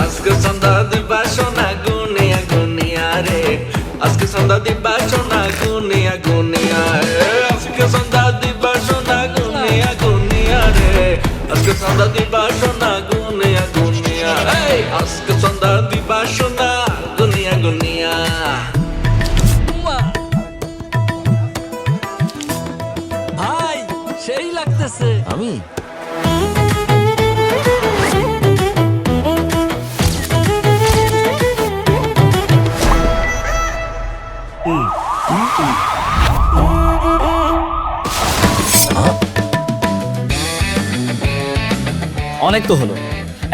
আজকে সন্ধ্যা দিবা সোনা গুনিয়া গুনিয়া রে, আজকে সন্ধ্যা দিবা সোনা গুনিয়া গুনিয়া রে, আজকে সন্ধ্যা দিবা সোনা গুনিয়া গুনিয়া রে, আজকে সন্ধ্যা দিবা সোনা গুনিয়া গুনিয়া, এই আজকে সন্ধ্যা দিবা সোনা গুনিয়া গুনিয়া। ভাই সেই লাগতেছে। আমি অনেক তো হলো,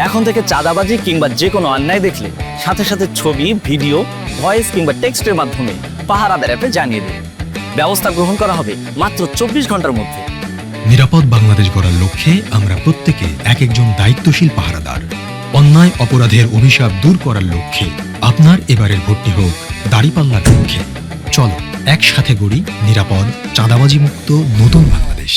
এখন থেকে চাঁদাবাজি কিংবা যে কোনো অন্যায় দেখলে সাথে সাথে ছবি, ভিডিও, ভয়েস কিংবা টেক্সটের মাধ্যমে পাহারাদার অ্যাপে জানিয়ে দিন। ব্যবস্থা গ্রহণ করা হবে মাত্র 24 ঘন্টার মধ্যে। নিরাপদ বাংলাদেশ গড়ার লক্ষ্যে আমরা প্রত্যেকে এক একজন দায়িত্বশীল পাহারাদার। অন্যায় অপরাধের অভিশাপ দূর করার লক্ষ্যে আপনার এবারের ভোটটি হোক দাঁড়িপাল্লার পক্ষে। চলো একসাথে গড়ি নিরাপদ, চাঁদাবাজি মুক্ত নতুন বাংলাদেশ।